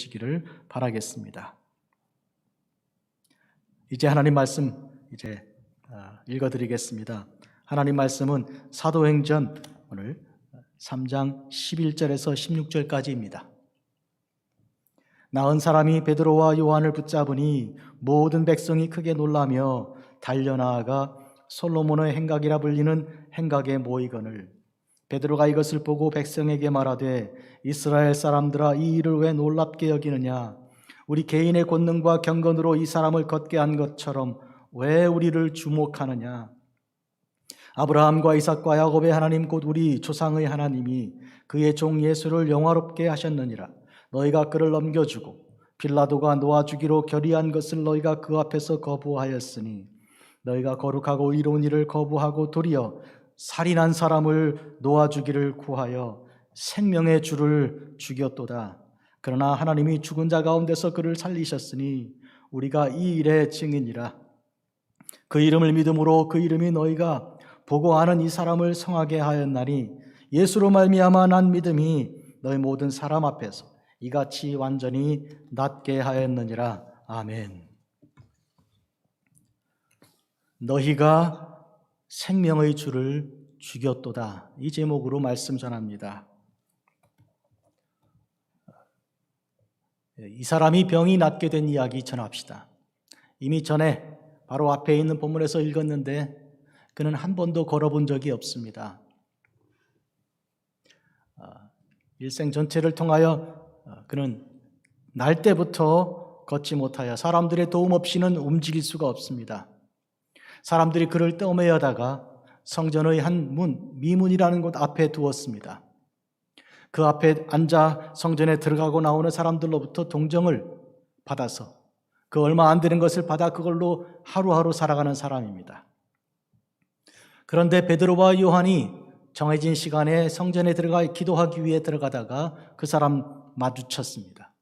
되시기를 바라겠습니다. 이제 하나님 말씀 읽어드리겠습니다. 하나님 말씀은 사도행전 오늘 3장 11절에서 16절까지입니다. 나은 사람이 베드로와 요한을 붙잡으니 모든 백성이 크게 놀라며 달려나아가 솔로몬의 행각이라 불리는 행각에 모이거늘 베드로가 이것을 보고 백성에게 말하되 이스라엘 사람들아 이 일을 왜 놀랍게 여기느냐 우리 개인의 권능과 경건으로 이 사람을 걷게 한 것처럼 왜 우리를 주목하느냐 아브라함과 이삭과 야곱의 하나님 곧 우리 조상의 하나님이 그의 종 예수를 영화롭게 하셨느니라 너희가 그를 넘겨주고 빌라도가 놓아주기로 결의한 것을 너희가 그 앞에서 거부하였으니 너희가 거룩하고 의로운 일을 거부하고 도리어 살인한 사람을 놓아주기를 구하여 생명의 주를 죽였도다. 그러나 하나님이 죽은 자 가운데서 그를 살리셨으니 우리가 이 일의 증인이라. 그 이름을 믿음으로 그 이름이 너희가 보고 아는 이 사람을 성하게 하였나니 예수로 말미암아 난 믿음이 너희 모든 사람 앞에서 이같이 완전히 낫게 하였느니라. 아멘. 너희가 생명의 주를 죽였도다. 이 제목으로 말씀 전합니다. 이 사람이 병이 낫게 된 이야기 전합시다. 이미 전에 바로 앞에 있는 본문에서 읽었는데 그는 한 번도 걸어본 적이 없습니다. 일생 전체를 통하여 그는 날 때부터 걷지 못하여 사람들의 도움 없이는 움직일 수가 없습니다. 사람들이 그를 떠매어다가 성전의 한 문, 미문이라는 곳 앞에 두었습니다. 그 앞에 앉아 성전에 들어가고 나오는 사람들로부터 동정을 받아서 그 얼마 안 되는 것을 받아 그걸로 하루하루 살아가는 사람입니다. 그런데 베드로와 요한이 정해진 시간에 성전에 들어가 기도하기 위해 들어가다가 그 사람 마주쳤습니다.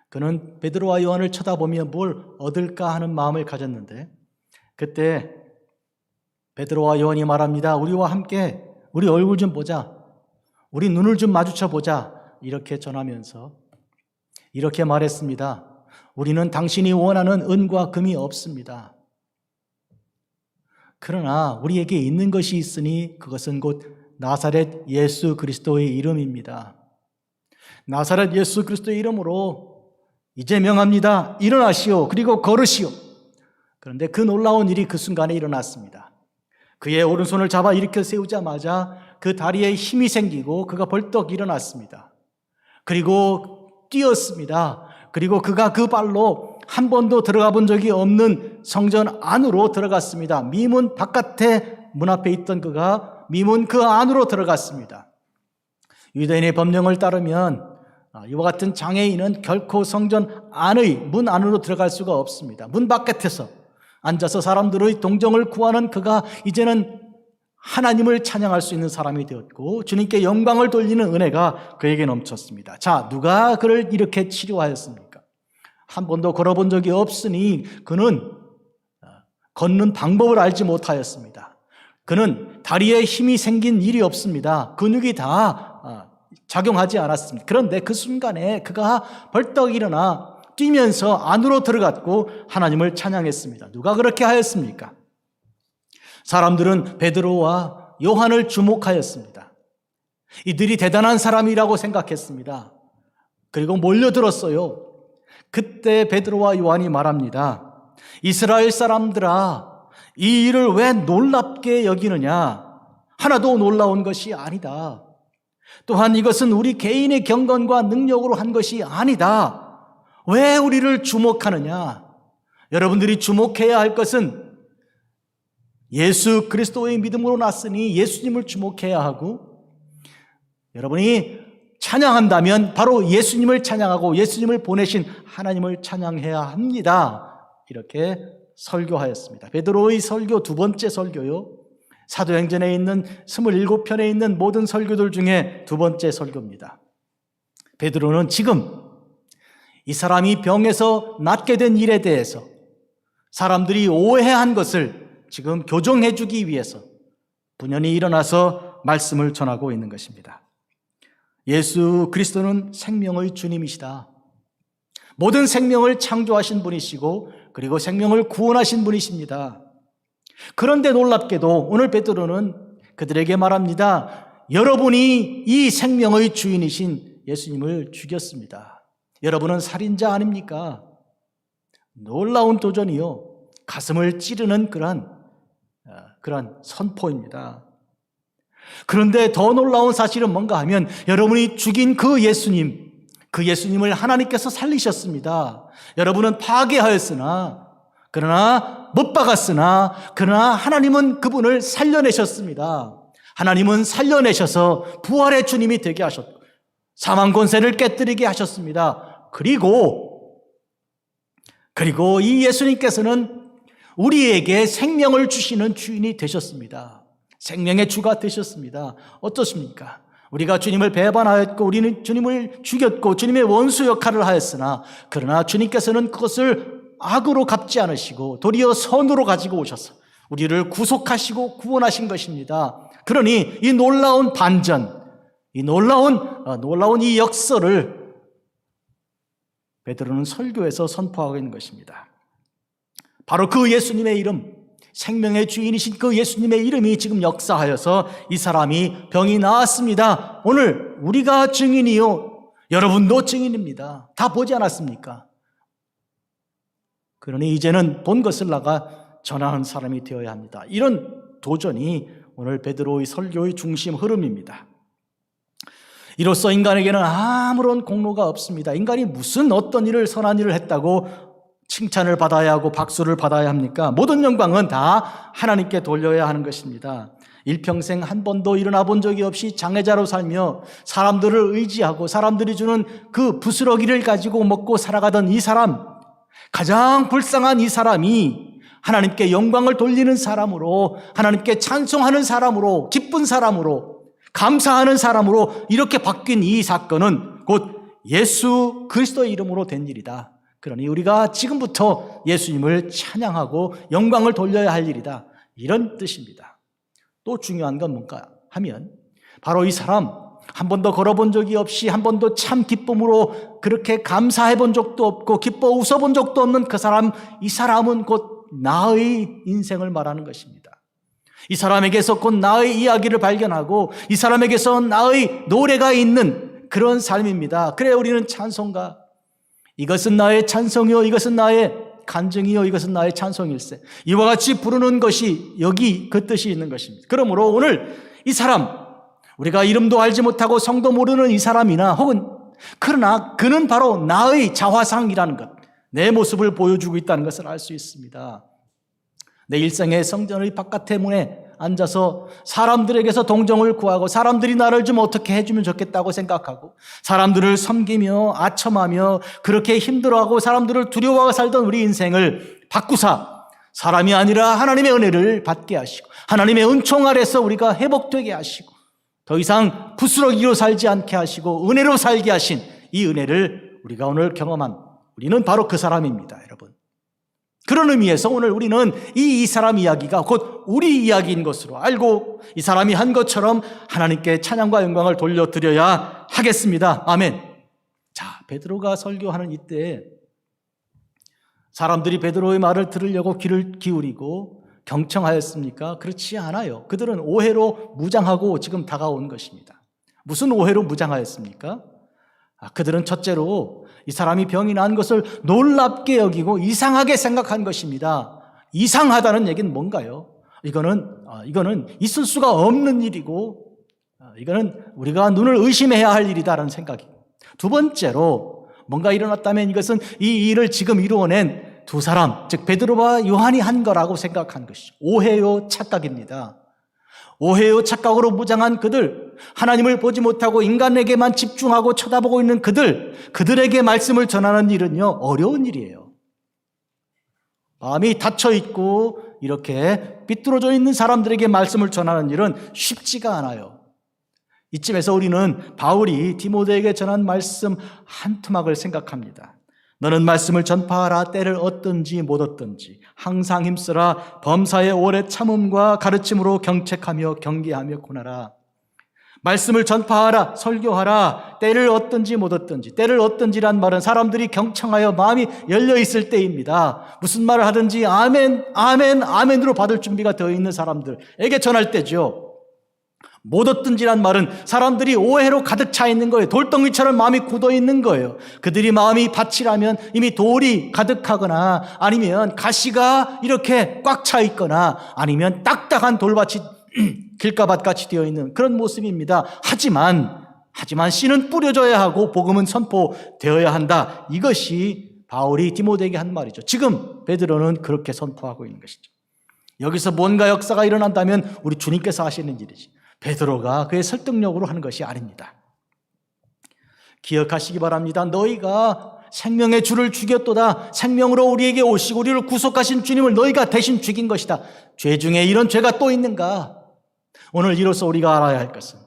그는 베드로와 요한을 쳐다보며 뭘 얻을까 하는 마음을 가졌는데 그때 베드로와 요한이 말합니다. 우리와 함께 우리 얼굴 좀 보자. 우리 눈을 좀 마주쳐 보자. 이렇게 전하면서 이렇게 말했습니다. 우리는 당신이 원하는 은과 금이 없습니다. 그러나 우리에게 있는 것이 있으니 그것은 곧 나사렛 예수 그리스도의 이름입니다. 나사렛 예수 그리스도의 이름으로 이제 명합니다. 일어나시오. 그리고 걸으시오. 그런데 그 놀라운 일이 그 순간에 일어났습니다. 그의 오른손을 잡아 일으켜 세우자마자 그 다리에 힘이 생기고 그가 벌떡 일어났습니다. 그리고 뛰었습니다. 그리고 그가 그 발로 한 번도 들어가 본 적이 없는 성전 안으로 들어갔습니다. 미문 바깥에 문 앞에 있던 그가 미문 그 안으로 들어갔습니다. 유대인의 법령을 따르면 이와 같은 장애인은 결코 성전 안의 문 안으로 들어갈 수가 없습니다. 문 바깥에서 앉아서 사람들의 동정을 구하는 그가 이제는 하나님을 찬양할 수 있는 사람이 되었고 주님께 영광을 돌리는 은혜가 그에게 넘쳤습니다. 자, 누가 그를 이렇게 치료하였습니까? 한 번도 걸어본 적이 없으니 그는 걷는 방법을 알지 못하였습니다. 그는 다리에 힘이 생긴 일이 없습니다. 근육이 다 작용하지 않았습니다. 그런데 그 순간에 그가 벌떡 일어나 뛰면서 안으로 들어갔고 하나님을 찬양했습니다. 누가 그렇게 하였습니까? 사람들은 베드로와 요한을 주목하였습니다. 이들이 대단한 사람이라고 생각했습니다. 그리고 몰려들었어요. 그때 베드로와 요한이 말합니다. 이스라엘 사람들아, 이 일을 왜 놀랍게 여기느냐? 하나도 놀라운 것이 아니다. 또한 이것은 우리 개인의 경건과 능력으로 한 것이 아니다. 왜 우리를 주목하느냐? 여러분들이 주목해야 할 것은 예수 그리스도의 믿음으로 났으니 예수님을 주목해야 하고, 여러분이 찬양한다면 바로 예수님을 찬양하고 예수님을 보내신 하나님을 찬양해야 합니다. 이렇게 설교하였습니다. 베드로의 설교, 두 번째 설교요. 사도행전에 있는 27편에 있는 모든 설교들 중에 두 번째 설교입니다. 베드로는 지금 이 사람이 병에서 낫게 된 일에 대해서 사람들이 오해한 것을 지금 교정해 주기 위해서 분연히 일어나서 말씀을 전하고 있는 것입니다. 예수 그리스도는 생명의 주님이시다. 모든 생명을 창조하신 분이시고 그리고 생명을 구원하신 분이십니다. 그런데 놀랍게도 오늘 베드로는 그들에게 말합니다. 여러분이 이 생명의 주인이신 예수님을 죽였습니다. 여러분은 살인자 아닙니까? 놀라운 도전이요. 가슴을 찌르는 그런 선포입니다. 그런데 더 놀라운 사실은 뭔가 하면 여러분이 죽인 그 예수님을 하나님께서 살리셨습니다. 여러분은 파괴하였으나 그러나 못 박았으나 그러나 하나님은 그분을 살려내셨습니다. 하나님은 살려내셔서 부활의 주님이 되게 하셨고 사망 권세를 깨뜨리게 하셨습니다. 그리고 이 예수님께서는 우리에게 생명을 주시는 주인이 되셨습니다. 생명의 주가 되셨습니다. 어떻습니까? 우리가 주님을 배반하였고 우리는 주님을 죽였고 주님의 원수 역할을 하였으나 그러나 주님께서는 그것을 악으로 갚지 않으시고 도리어 선으로 가지고 오셔서 우리를 구속하시고 구원하신 것입니다. 그러니 이 놀라운 반전, 이 놀라운 이 역사를 베드로는 설교에서 선포하고 있는 것입니다. 바로 그 예수님의 이름, 생명의 주인이신 그 예수님의 이름이 지금 역사하여서 이 사람이 병이 나았습니다. 오늘 우리가 증인이요, 여러분도 증인입니다. 다 보지 않았습니까? 그러니 이제는 본 것을 나가 전하는 사람이 되어야 합니다. 이런 도전이 오늘 베드로의 설교의 중심 흐름입니다. 이로써 인간에게는 아무런 공로가 없습니다. 인간이 무슨 어떤 일을 선한 일을 했다고 칭찬을 받아야 하고 박수를 받아야 합니까? 모든 영광은 다 하나님께 돌려야 하는 것입니다. 일평생 한 번도 일어나 본 적이 없이 장애자로 살며 사람들을 의지하고 사람들이 주는 그 부스러기를 가지고 먹고 살아가던 이 사람, 가장 불쌍한 이 사람이 하나님께 영광을 돌리는 사람으로, 하나님께 찬송하는 사람으로, 기쁜 사람으로, 감사하는 사람으로 이렇게 바뀐 이 사건은 곧 예수 그리스도의 이름으로 된 일이다. 그러니 우리가 지금부터 예수님을 찬양하고 영광을 돌려야 할 일이다. 이런 뜻입니다. 또 중요한 건 뭔가 하면 바로 이 사람, 한 번도 걸어본 적이 없이 한 번도 참 기쁨으로 그렇게 감사해 본 적도 없고 기뻐 웃어 본 적도 없는 그 사람, 이 사람은 곧 나의 인생을 말하는 것입니다. 이 사람에게서 곧 나의 이야기를 발견하고 이 사람에게서 나의 노래가 있는 그런 삶입니다. 그래 우리는 찬송가, 이것은 나의 찬송이요 이것은 나의 간증이요 이것은 나의 찬송일세, 이와 같이 부르는 것이 여기 그 뜻이 있는 것입니다. 그러므로 오늘 이 사람, 우리가 이름도 알지 못하고 성도 모르는 이 사람이나 혹은 그러나 그는 바로 나의 자화상이라는 것, 내 모습을 보여주고 있다는 것을 알 수 있습니다. 내 일생의 성전의 바깥의 문에 앉아서 사람들에게서 동정을 구하고 사람들이 나를 좀 어떻게 해주면 좋겠다고 생각하고 사람들을 섬기며 아첨하며 그렇게 힘들어하고 사람들을 두려워하고 살던 우리 인생을 바꾸사 사람이 아니라 하나님의 은혜를 받게 하시고 하나님의 은총 아래서 우리가 회복되게 하시고 더 이상 부스러기로 살지 않게 하시고 은혜로 살게 하신 이 은혜를 우리가 오늘 경험한 우리는 바로 그 사람입니다, 여러분. 그런 의미에서 오늘 우리는 이 사람 이야기가 곧 우리 이야기인 것으로 알고 이 사람이 한 것처럼 하나님께 찬양과 영광을 돌려드려야 하겠습니다. 아멘. 자, 베드로가 설교하는 이때 사람들이 베드로의 말을 들으려고 귀를 기울이고 경청하였습니까? 그렇지 않아요. 그들은 오해로 무장하고 지금 다가온 것입니다. 무슨 오해로 무장하였습니까? 그들은 첫째로 이 사람이 병이 난 것을 놀랍게 여기고 이상하게 생각한 것입니다. 이상하다는 얘기는 뭔가요? 이거는 있을 수가 없는 일이고 이거는 우리가 눈을 의심해야 할 일이다라는 생각이고, 두 번째로 뭔가 일어났다면 이것은 이 일을 지금 이루어낸 두 사람, 즉 베드로와 요한이 한 거라고 생각한 것이죠. 오해요 착각입니다. 오해요 착각으로 무장한 그들, 하나님을 보지 못하고 인간에게만 집중하고 쳐다보고 있는 그들에게 말씀을 전하는 일은요, 어려운 일이에요. 마음이 닫혀있고 이렇게 삐뚤어져 있는 사람들에게 말씀을 전하는 일은 쉽지가 않아요. 이쯤에서 우리는 바울이 디모데에게 전한 말씀 한 토막을 생각합니다. 너는 말씀을 전파하라. 때를 얻든지 못 얻든지 항상 힘쓰라. 범사의 오래 참음과 가르침으로 경책하며 경계하며 고나라. 말씀을 전파하라, 설교하라. 때를 얻든지 못 얻든지. 때를 얻든지란 말은 사람들이 경청하여 마음이 열려 있을 때입니다. 무슨 말을 하든지 아멘, 아멘, 아멘으로 받을 준비가 되어 있는 사람들에게 전할 때죠. 못 얻든지란 말은 사람들이 오해로 가득 차 있는 거예요. 돌덩이처럼 마음이 굳어 있는 거예요. 그들이 마음이 밭이라면 이미 돌이 가득하거나 아니면 가시가 이렇게 꽉 차 있거나 아니면 딱딱한 돌밭이 길가밭같이 되어 있는 그런 모습입니다. 하지만 씨는 뿌려져야 하고 복음은 선포되어야 한다. 이것이 바울이 디모데에게 한 말이죠. 지금 베드로는 그렇게 선포하고 있는 것이죠. 여기서 뭔가 역사가 일어난다면 우리 주님께서 하시는 일이지. 베드로가 그의 설득력으로 하는 것이 아닙니다. 기억하시기 바랍니다. 너희가 생명의 주를 죽였도다. 생명으로 우리에게 오시고 우리를 구속하신 주님을 너희가 대신 죽인 것이다. 죄 중에 이런 죄가 또 있는가? 오늘 이로써 우리가 알아야 할 것은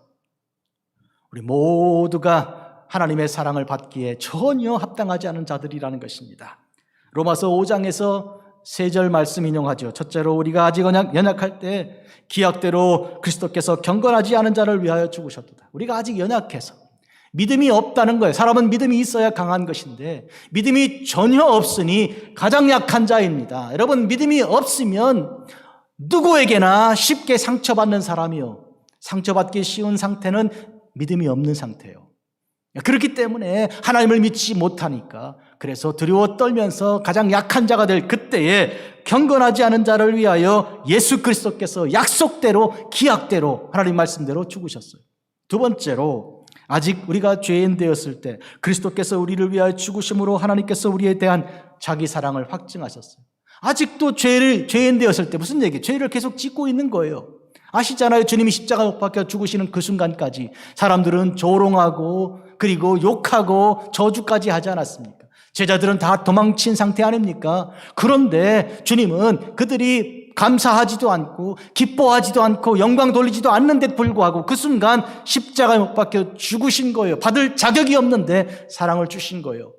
우리 모두가 하나님의 사랑을 받기에 전혀 합당하지 않은 자들이라는 것입니다. 로마서 5장에서 3절 말씀 인용하죠. 첫째로 우리가 아직 연약할 때 기약대로 그리스도께서 경건하지 않은 자를 위하여 죽으셨도다. 우리가 아직 연약해서 믿음이 없다는 거예요. 사람은 믿음이 있어야 강한 것인데 믿음이 전혀 없으니 가장 약한 자입니다. 여러분, 믿음이 없으면 누구에게나 쉽게 상처받는 사람이요, 상처받기 쉬운 상태는 믿음이 없는 상태예요. 그렇기 때문에 하나님을 믿지 못하니까 그래서 두려워 떨면서 가장 약한 자가 될 그때에 경건하지 않은 자를 위하여 예수 그리스도께서 약속대로 기약대로 하나님 말씀대로 죽으셨어요. 두 번째로 아직 우리가 죄인 되었을 때 그리스도께서 우리를 위하여 죽으심으로 하나님께서 우리에 대한 자기 사랑을 확증하셨어요. 아직도 죄인 되었을 때 무슨 얘기예요? 죄를 계속 짓고 있는 거예요. 아시잖아요. 주님이 십자가 못 박혀 죽으시는 그 순간까지 사람들은 조롱하고 그리고 욕하고 저주까지 하지 않았습니까? 제자들은 다 도망친 상태 아닙니까? 그런데 주님은 그들이 감사하지도 않고 기뻐하지도 않고 영광 돌리지도 않는 데 불구하고 그 순간 십자가에 못 박혀 죽으신 거예요. 받을 자격이 없는데 사랑을 주신 거예요.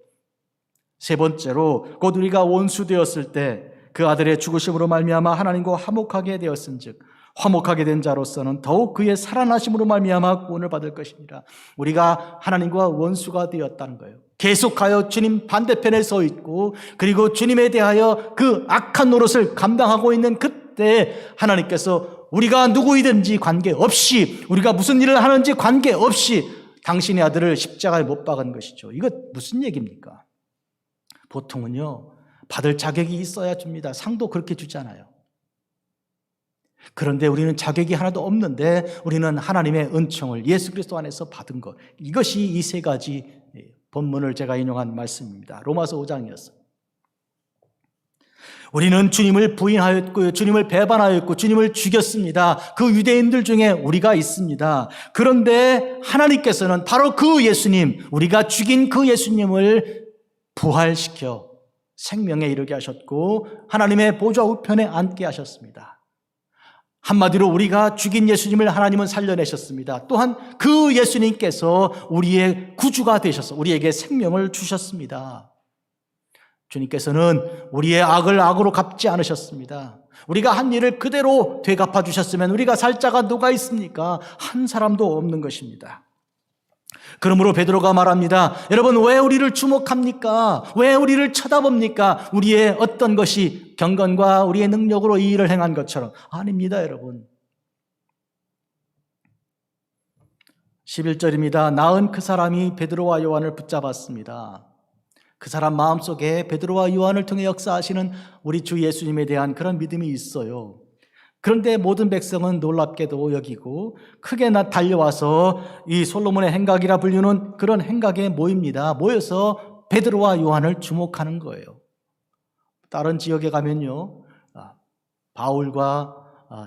세 번째로 곧 우리가 원수 되었을 때 그 아들의 죽으심으로 말미암아 하나님과 화목하게 되었은즉 화목하게 된 자로서는 더욱 그의 살아나심으로 말미암아 구원을 받을 것이니라. 우리가 하나님과 원수가 되었다는 거예요. 계속하여 주님 반대편에 서 있고 그리고 주님에 대하여 그 악한 노릇을 감당하고 있는 그때 하나님께서 우리가 누구이든지 관계없이 우리가 무슨 일을 하는지 관계없이 당신의 아들을 십자가에 못 박은 것이죠. 이거 무슨 얘기입니까? 보통은요, 받을 자격이 있어야 줍니다. 상도 그렇게 주잖아요. 그런데 우리는 자격이 하나도 없는데 우리는 하나님의 은총을 예수 그리스도 안에서 받은 것. 이것이 이 세 가지 본문을 제가 인용한 말씀입니다. 로마서 5장이었어요. 우리는 주님을 부인하였고 주님을 배반하였고 주님을 죽였습니다. 그 유대인들 중에 우리가 있습니다. 그런데 하나님께서는 바로 그 예수님, 우리가 죽인 그 예수님을 부활시켜 생명에 이르게 하셨고 하나님의 보좌 우편에 앉게 하셨습니다. 한마디로 우리가 죽인 예수님을 하나님은 살려내셨습니다. 또한 그 예수님께서 우리의 구주가 되셔서 우리에게 생명을 주셨습니다. 주님께서는 우리의 악을 악으로 갚지 않으셨습니다. 우리가 한 일을 그대로 되갚아 주셨으면 우리가 살 자가 누가 있습니까? 한 사람도 없는 것입니다. 그러므로 베드로가 말합니다. 여러분, 왜 우리를 주목합니까? 왜 우리를 쳐다봅니까? 우리의 어떤 것이 경건과 우리의 능력으로 이 일을 행한 것처럼. 아닙니다, 여러분. 11절입니다. 나은 그 사람이 베드로와 요한을 붙잡았습니다. 그 사람 마음속에 베드로와 요한을 통해 역사하시는 우리 주 예수님에 대한 그런 믿음이 있어요. 그런데 모든 백성은 놀랍게도 여기고 크게 달려와서 이 솔로몬의 행각이라 불리는 그런 행각에 모입니다. 모여서 베드로와 요한을 주목하는 거예요. 다른 지역에 가면요, 바울과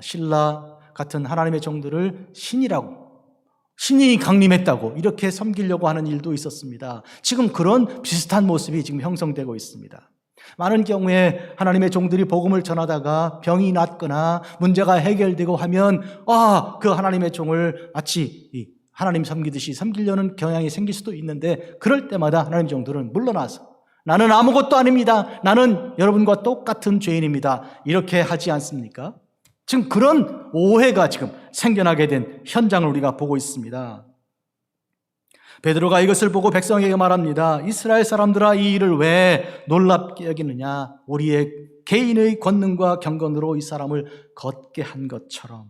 실라 같은 하나님의 종들을 신이 강림했다고 이렇게 섬기려고 하는 일도 있었습니다. 지금 그런 비슷한 모습이 지금 형성되고 있습니다. 많은 경우에 하나님의 종들이 복음을 전하다가 병이 낫거나 문제가 해결되고 하면 그 하나님의 종을 마치 하나님 섬기듯이 섬기려는 경향이 생길 수도 있는데 그럴 때마다 하나님의 종들은 물러나서 나는 아무것도 아닙니다. 나는 여러분과 똑같은 죄인입니다. 이렇게 하지 않습니까? 지금 그런 오해가 지금 생겨나게 된 현장을 우리가 보고 있습니다. 베드로가 이것을 보고 백성에게 말합니다. 이스라엘 사람들아, 이 일을 왜 놀랍게 여기느냐? 우리의 개인의 권능과 경건으로 이 사람을 걷게 한 것처럼.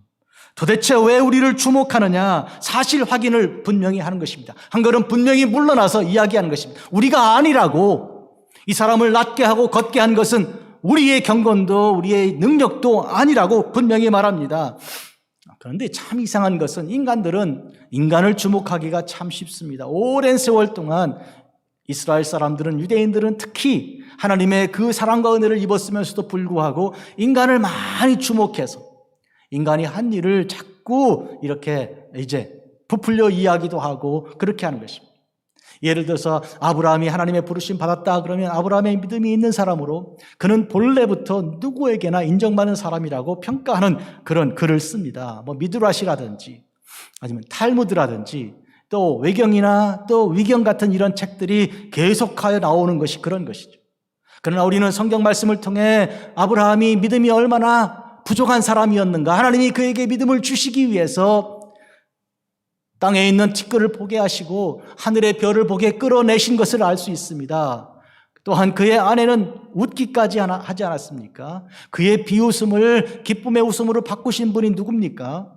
도대체 왜 우리를 주목하느냐? 사실 확인을 분명히 하는 것입니다. 한 걸음 분명히 물러나서 이야기하는 것입니다. 우리가 아니라고. 이 사람을 낫게 하고 걷게 한 것은 우리의 경건도 우리의 능력도 아니라고 분명히 말합니다. 그런데 참 이상한 것은 인간들은 인간을 주목하기가 참 쉽습니다. 오랜 세월 동안 이스라엘 사람들은, 유대인들은 특히 하나님의 그 사랑과 은혜를 입었으면서도 불구하고 인간을 많이 주목해서 인간이 한 일을 자꾸 이렇게 이제 부풀려 이야기도 하고 그렇게 하는 것입니다. 예를 들어서 아브라함이 하나님의 부르심 받았다 그러면 아브라함의 믿음이 있는 사람으로 그는 본래부터 누구에게나 인정받는 사람이라고 평가하는 그런 글을 씁니다. 뭐 미드라시라든지 아니면 탈무드라든지 또 외경이나 또 위경 같은 이런 책들이 계속하여 나오는 것이 그런 것이죠. 그러나 우리는 성경 말씀을 통해 아브라함이 믿음이 얼마나 부족한 사람이었는가, 하나님이 그에게 믿음을 주시기 위해서 땅에 있는 티끌을 보게 하시고 하늘의 별을 보게 끌어내신 것을 알 수 있습니다. 또한 그의 아내는 웃기까지 하지 않았습니까? 그의 비웃음을 기쁨의 웃음으로 바꾸신 분이 누굽니까?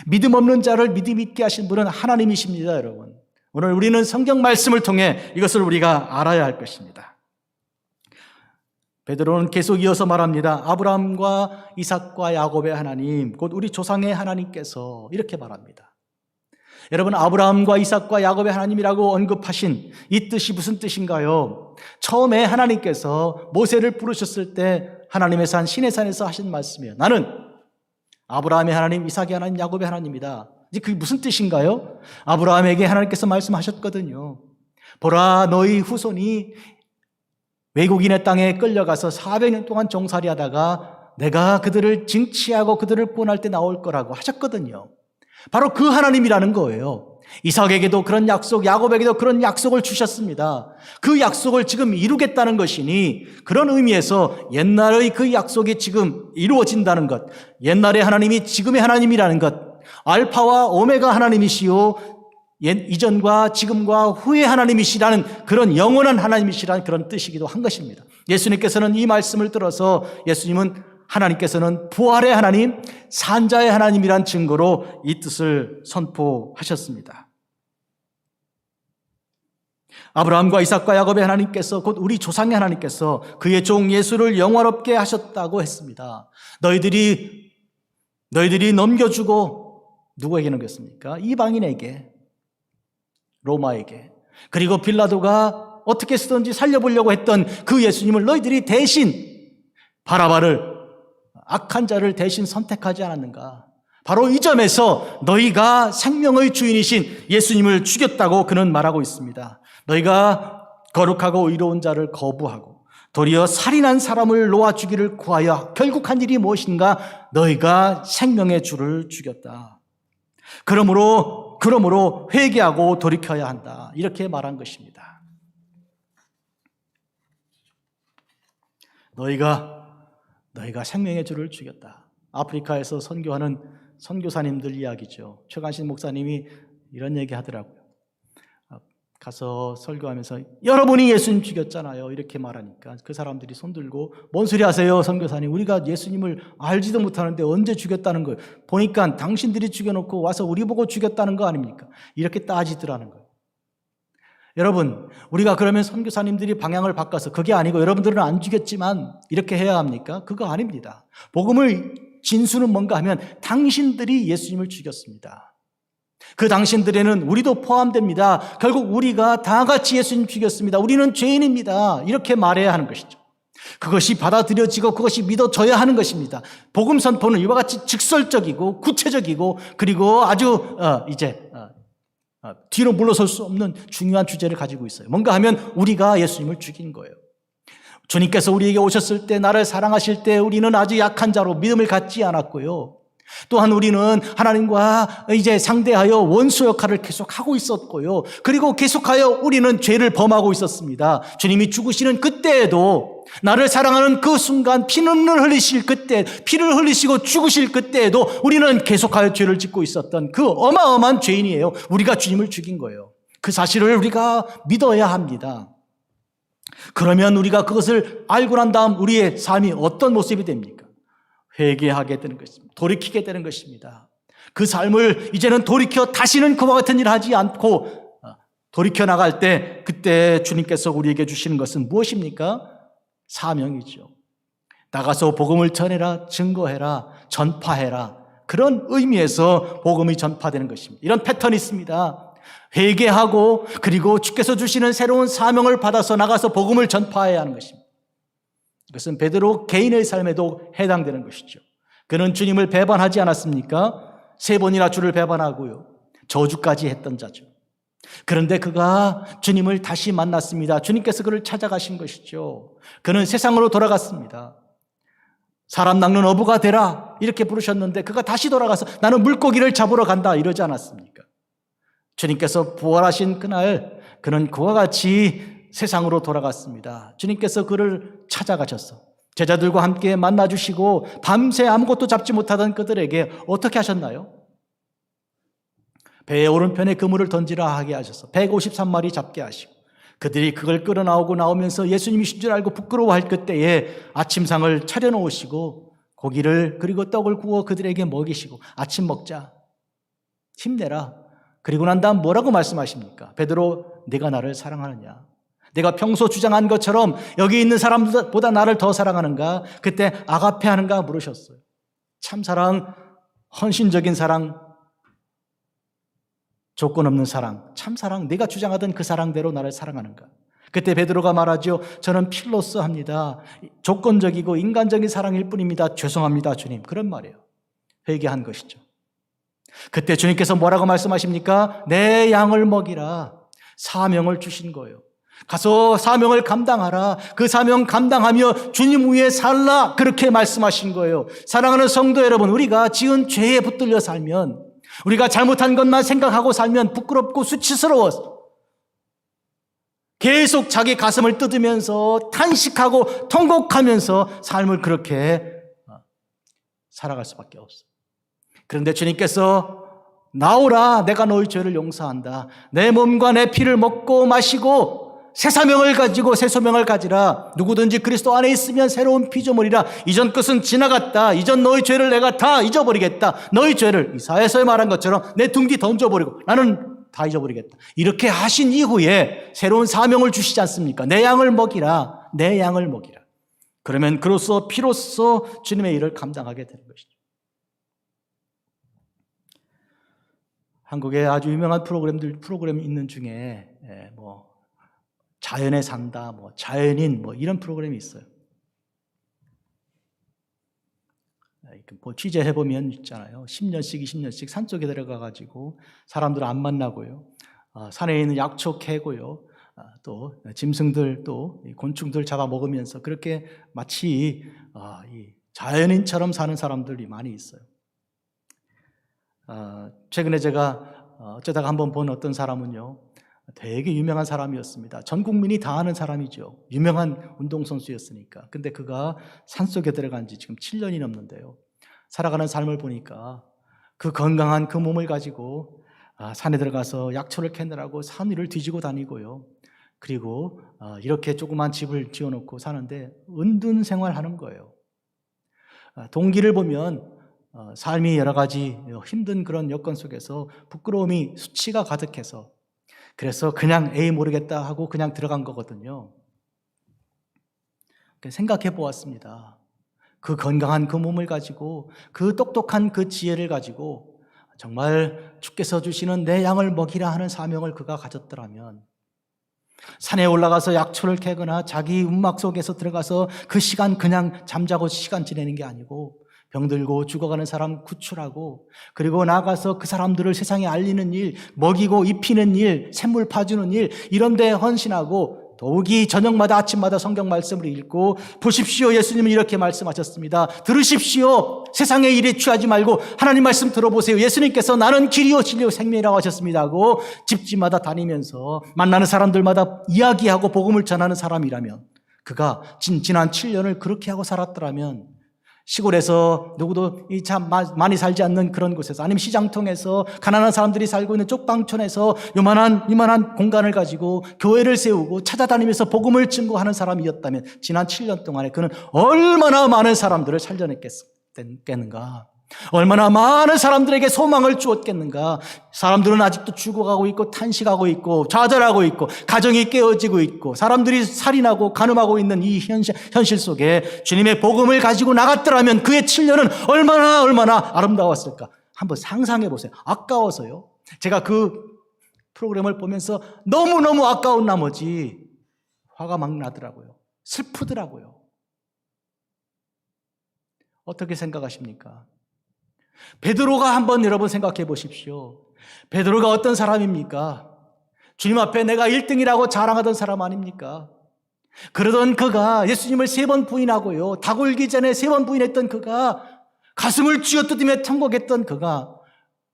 믿음 없는 자를 믿음 있게 하신 분은 하나님이십니다, 여러분. 오늘 우리는 성경 말씀을 통해 이것을 우리가 알아야 할 것입니다. 베드로는 계속 이어서 말합니다. 아브라함과 이삭과 야곱의 하나님, 곧 우리 조상의 하나님께서 이렇게 말합니다. 여러분, 아브라함과 이삭과 야곱의 하나님이라고 언급하신 이 뜻이 무슨 뜻인가요? 처음에 하나님께서 모세를 부르셨을 때 하나님의 산 시내산에서 하신 말씀이에요. 나는 아브라함의 하나님, 이삭의 하나님, 야곱의 하나님이다. 이제 그게 무슨 뜻인가요? 아브라함에게 하나님께서 말씀하셨거든요. 보라, 너희 후손이 외국인의 땅에 끌려가서 400년 동안 종살이 하다가 내가 그들을 징치하고 그들을 구원할 때 나올 거라고 하셨거든요. 바로 그 하나님이라는 거예요. 이삭에게도 그런 약속, 야곱에게도 그런 약속을 주셨습니다. 그 약속을 지금 이루겠다는 것이니 그런 의미에서 옛날의 그 약속이 지금 이루어진다는 것, 옛날의 하나님이 지금의 하나님이라는 것, 알파와 오메가 하나님이시요 이전과 지금과 후의 하나님이시라는 그런 영원한 하나님이시라는 그런 뜻이기도 한 것입니다. 예수님께서는 이 말씀을 들어서 하나님께서는 부활의 하나님, 산자의 하나님이란 증거로 이 뜻을 선포하셨습니다. 아브라함과 이삭과 야곱의 하나님께서, 곧 우리 조상의 하나님께서 그의 종 예수를 영화롭게 하셨다고 했습니다. 너희들이 넘겨주고 누구에게 넘겼습니까? 이방인에게, 로마에게. 그리고 빌라도가 어떻게 쓰든지 살려보려고 했던 그 예수님을 너희들이 대신 바라바를, 악한 자를 대신 선택하지 않았는가? 바로 이 점에서 너희가 생명의 주인이신 예수님을 죽였다고 그는 말하고 있습니다. 너희가 거룩하고 의로운 자를 거부하고 도리어 살인한 사람을 놓아주기를 구하여 결국 한 일이 무엇인가? 너희가 생명의 주를 죽였다. 그러므로 회개하고 돌이켜야 한다. 이렇게 말한 것입니다. 너희가 생명의 주를 죽였다. 아프리카에서 선교하는 선교사님들 이야기죠. 최관신 목사님이 이런 얘기 하더라고요. 가서 설교하면서 여러분이 예수님 죽였잖아요. 이렇게 말하니까 그 사람들이 손들고 뭔 소리 하세요, 선교사님. 우리가 예수님을 알지도 못하는데 언제 죽였다는 거예요. 보니까 당신들이 죽여놓고 와서 우리 보고 죽였다는 거 아닙니까? 이렇게 따지더라는 거예요. 여러분, 우리가 그러면 선교사님들이 방향을 바꿔서 그게 아니고 여러분들은 안 죽였지만 이렇게 해야 합니까? 그거 아닙니다. 복음의 진수는 뭔가 하면 당신들이 예수님을 죽였습니다. 그 당신들에는 우리도 포함됩니다. 결국 우리가 다 같이 예수님 죽였습니다. 우리는 죄인입니다. 이렇게 말해야 하는 것이죠. 그것이 받아들여지고 그것이 믿어져야 하는 것입니다. 복음 선포는 이와 같이 직설적이고 구체적이고 그리고 아주 뒤로 물러설 수 없는 중요한 주제를 가지고 있어요. 뭔가 하면 우리가 예수님을 죽인 거예요. 주님께서 우리에게 오셨을 때, 나를 사랑하실 때 우리는 아주 약한 자로 믿음을 갖지 않았고요. 또한 우리는 하나님과 상대하여 원수 역할을 계속하고 있었고요. 그리고 계속하여 우리는 죄를 범하고 있었습니다. 주님이 죽으시는 그때에도 나를 사랑하는 그 순간 피눈을 흘리실 그때, 피를 흘리시고 죽으실 그때에도 우리는 계속하여 죄를 짓고 있었던 그 어마어마한 죄인이에요. 우리가 주님을 죽인 거예요. 그 사실을 우리가 믿어야 합니다. 그러면 우리가 그것을 알고 난 다음 우리의 삶이 어떤 모습이 됩니까? 회개하게 되는 것입니다. 돌이키게 되는 것입니다. 그 삶을 이제는 돌이켜 다시는 그와 같은 일을 하지 않고 돌이켜 나갈 때 그때 주님께서 우리에게 주시는 것은 무엇입니까? 사명이죠. 나가서 복음을 전해라, 증거해라, 전파해라. 그런 의미에서 복음이 전파되는 것입니다. 이런 패턴이 있습니다. 회개하고 그리고 주께서 주시는 새로운 사명을 받아서 나가서 복음을 전파해야 하는 것입니다. 이것은 베드로 개인의 삶에도 해당되는 것이죠. 그는 주님을 배반하지 않았습니까? 3번이나 주를 배반하고요. 저주까지 했던 자죠. 그런데 그가 주님을 다시 만났습니다. 주님께서 그를 찾아가신 것이죠. 그는 세상으로 돌아갔습니다. 사람 낚는 어부가 되라 이렇게 부르셨는데 그가 다시 돌아가서 나는 물고기를 잡으러 간다 이러지 않았습니까? 주님께서 부활하신 그날 그는 그와 같이 세상으로 돌아갔습니다. 주님께서 그를 찾아가셔서 제자들과 함께 만나주시고 밤새 아무것도 잡지 못하던 그들에게 어떻게 하셨나요? 배의 오른편에 그물을 던지라 하게 하셔서 153마리 잡게 하시고 그들이 그걸 끌어나오고 나오면서 예수님이신 줄 알고 부끄러워할 그때에 아침상을 차려놓으시고 고기를 그리고 떡을 구워 그들에게 먹이시고 아침 먹자 힘내라. 그리고 난 다음 뭐라고 말씀하십니까? 베드로 네가 나를 사랑하느냐? 내가 평소 주장한 것처럼 여기 있는 사람보다 나를 더 사랑하는가? 그때 아가페 하는가 물으셨어요. 참사랑, 헌신적인 사랑, 조건 없는 사랑, 참사랑, 네가 주장하던 그 사랑대로 나를 사랑하는가? 그때 베드로가 말하죠. 저는 필로스 합니다. 조건적이고 인간적인 사랑일 뿐입니다. 죄송합니다, 주님. 그런 말이에요. 회개한 것이죠. 그때 주님께서 뭐라고 말씀하십니까? 내 양을 먹이라. 사명을 주신 거예요. 가서 사명을 감당하라. 그 사명 감당하며 주님 위에 살라. 그렇게 말씀하신 거예요. 사랑하는 성도 여러분, 우리가 지은 죄에 붙들려 살면, 우리가 잘못한 것만 생각하고 살면 부끄럽고 수치스러워서 계속 자기 가슴을 뜯으면서 탄식하고 통곡하면서 삶을 그렇게 살아갈 수밖에 없어요. 그런데 주님께서 나오라, 내가 너희 죄를 용서한다. 내 몸과 내 피를 먹고 마시고 새 사명을 가지고 새 소명을 가지라. 누구든지 그리스도 안에 있으면 새로운 피조물이라. 이전 것은 지나갔다. 이전 너희 죄를 내가 다 잊어버리겠다. 너희 죄를 이사야서 말한 것처럼 내 둥기 던져버리고 나는 다 잊어버리겠다. 이렇게 하신 이후에 새로운 사명을 주시지 않습니까? 내 양을 먹이라. 내 양을 먹이라. 그러면 그로써 피로써 주님의 일을 감당하게 되는 것이죠. 한국에 아주 유명한 프로그램이 있는 중에 자연에 산다, 자연인 이런 프로그램이 있어요. 취재해보면 있잖아요. 10년씩, 20년씩 산속에 들어가가지고 사람들 안 만나고요. 산에 있는 약초 캐고요. 또 짐승들 또 곤충들 잡아먹으면서 그렇게 마치 자연인처럼 사는 사람들이 많이 있어요. 최근에 제가 어쩌다가 한번 본 어떤 사람은요. 되게 유명한 사람이었습니다. 전 국민이 다 아는 사람이죠. 유명한 운동선수였으니까. 근데 그가 산속에 들어간 지 지금 7년이 넘는데요. 살아가는 삶을 보니까 그 건강한 그 몸을 가지고 산에 들어가서 약초를 캐느라고 산 위를 뒤지고 다니고요. 그리고 이렇게 조그만 집을 지어놓고 사는데 은둔 생활하는 거예요. 동기를 보면 삶이 여러 가지 힘든 그런 여건 속에서 부끄러움이 수치가 가득해서 그래서 그냥 에이 모르겠다 하고 그냥 들어간 거거든요. 생각해 보았습니다. 그 건강한 그 몸을 가지고 그 똑똑한 그 지혜를 가지고 정말 주께서 주시는 내 양을 먹이라 하는 사명을 그가 가졌더라면 산에 올라가서 약초를 캐거나 자기 움막 속에서 들어가서 그 시간 그냥 잠자고 시간 지내는 게 아니고 병들고 죽어가는 사람 구출하고 그리고 나가서 그 사람들을 세상에 알리는 일, 먹이고 입히는 일, 샘물 파주는 일 이런 데 헌신하고 더욱이 저녁마다 아침마다 성경 말씀을 읽고 보십시오. 예수님은 이렇게 말씀하셨습니다. 들으십시오. 세상의 일에 취하지 말고 하나님 말씀 들어보세요. 예수님께서 나는 길이요 진리요 생명이라고 하셨습니다 하고 집집마다 다니면서 만나는 사람들마다 이야기하고 복음을 전하는 사람이라면 그가 지난 7년을 그렇게 하고 살았더라면 시골에서 누구도 참 많이 살지 않는 그런 곳에서 아니면 시장통에서 가난한 사람들이 살고 있는 쪽방촌에서 이만한 공간을 가지고 교회를 세우고 찾아다니면서 복음을 증거하는 사람이었다면 지난 7년 동안에 그는 얼마나 많은 사람들을 살려냈겠는가, 얼마나 많은 사람들에게 소망을 주었겠는가. 사람들은 아직도 죽어가고 있고 탄식하고 있고 좌절하고 있고 가정이 깨어지고 있고 사람들이 살인하고 간음하고 있는 이 현실 속에 주님의 복음을 가지고 나갔더라면 그의 7년은 얼마나 아름다웠을까. 한번 상상해 보세요. 아까워서요. 제가 그 프로그램을 보면서 너무너무 아까운 나머지 화가 막 나더라고요. 슬프더라고요. 어떻게 생각하십니까? 베드로가 한번 여러분 생각해 보십시오. 베드로가 어떤 사람입니까? 주님 앞에 내가 1등이라고 자랑하던 사람 아닙니까? 그러던 그가 예수님을 3번 부인하고요, 닭 울기 전에 3번 부인했던 그가, 가슴을 쥐어뜯으며 통곡했던 그가,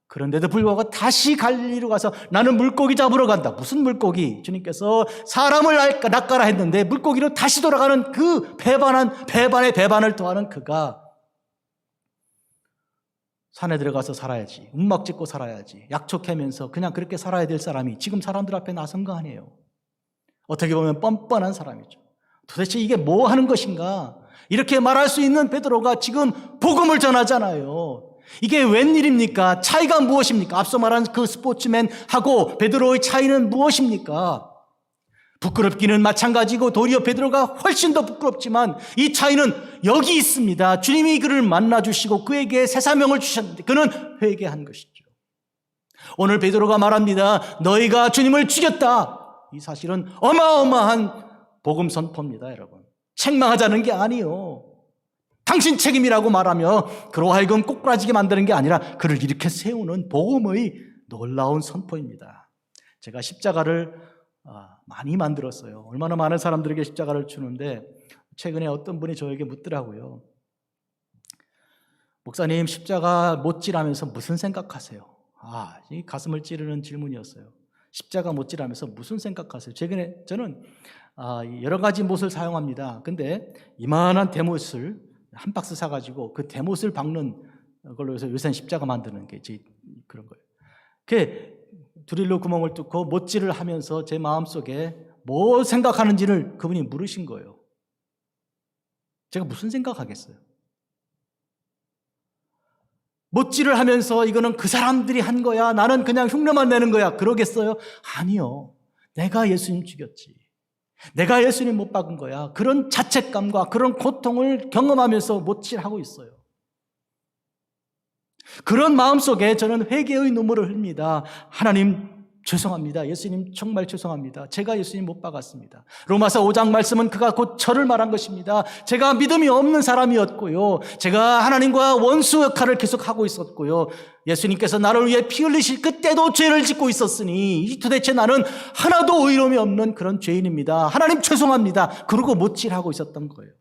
그런데도 불구하고 다시 갈릴리로 가서 나는 물고기 잡으러 간다. 무슨 물고기? 주님께서 사람을 낚아라 했는데 물고기로 다시 돌아가는 그 배반의 배반을 더하는 그가 산에 들어가서 살아야지, 움막 짓고 살아야지, 약촉하면서 그냥 그렇게 살아야 될 사람이 지금 사람들 앞에 나선 거 아니에요. 어떻게 보면 뻔뻔한 사람이죠. 도대체 이게 뭐 하는 것인가? 이렇게 말할 수 있는 베드로가 지금 복음을 전하잖아요. 이게 웬일입니까? 차이가 무엇입니까? 앞서 말한 그 스포츠맨하고 베드로의 차이는 무엇입니까? 부끄럽기는 마찬가지고 도리어 베드로가 훨씬 더 부끄럽지만 이 차이는 여기 있습니다. 주님이 그를 만나주시고 그에게 새 사명을 주셨는데 그는 회개한 것이죠. 오늘 베드로가 말합니다. 너희가 주님을 죽였다. 이 사실은 어마어마한 복음 선포입니다, 여러분. 책망하자는 게 아니요. 당신 책임이라고 말하며 그로 하여금 꼬꾸라지게 만드는 게 아니라 그를 이렇게 세우는 복음의 놀라운 선포입니다. 제가 십자가를 많이 만들었어요. 얼마나 많은 사람들에게 십자가를 주는데 최근에 어떤 분이 저에게 묻더라고요. 목사님, 십자가 못질하면서 무슨 생각하세요? 이 가슴을 찌르는 질문이었어요. 십자가 못질하면서 무슨 생각하세요? 최근에 저는 여러 가지 못을 사용합니다. 근데 이만한 대못을 한 박스 사가지고 그 대못을 박는 걸로 해서 요새는 십자가 만드는 게 그런 거예요. 그 드릴로 구멍을 뚫고 못질을 하면서 제 마음속에 뭐 생각하는지를 그분이 물으신 거예요. 제가 무슨 생각하겠어요? 못질을 하면서 이거는 그 사람들이 한 거야, 나는 그냥 흉내만 내는 거야, 그러겠어요? 아니요. 내가 예수님 죽였지, 내가 예수님 못 박은 거야. 그런 자책감과 그런 고통을 경험하면서 못질하고 있어요. 그런 마음속에 저는 회개의 눈물을 흘립니다. 하나님 죄송합니다. 예수님 정말 죄송합니다. 제가 예수님 못 박았습니다. 로마서 5장 말씀은 그가 곧 저를 말한 것입니다. 제가 믿음이 없는 사람이었고요, 제가 하나님과 원수 역할을 계속하고 있었고요, 예수님께서 나를 위해 피 흘리실 그때도 죄를 짓고 있었으니 도대체 나는 하나도 의로움이 없는 그런 죄인입니다. 하나님 죄송합니다. 그러고 못질하고 있었던 거예요.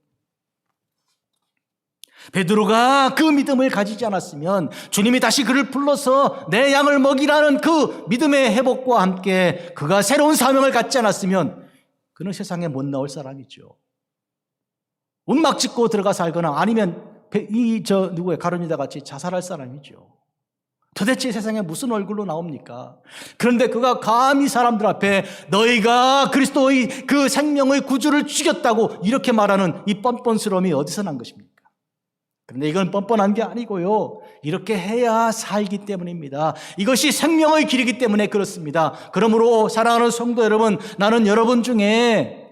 베드로가 그 믿음을 가지지 않았으면 주님이 다시 그를 불러서 내 양을 먹이라는 그 믿음의 회복과 함께 그가 새로운 사명을 갖지 않았으면 그는 세상에 못 나올 사람이죠. 움막 짓고 들어가 살거나 아니면 가룟유다 같이 자살할 사람이죠. 도대체 세상에 무슨 얼굴로 나옵니까? 그런데 그가 감히 사람들 앞에 너희가 그리스도의 그 생명의 구주를 죽였다고 이렇게 말하는 이 뻔뻔스러움이 어디서 난 것입니까? 그런데 이건 뻔뻔한 게 아니고요, 이렇게 해야 살기 때문입니다. 이것이 생명의 길이기 때문에 그렇습니다. 그러므로 사랑하는 성도 여러분, 나는 여러분 중에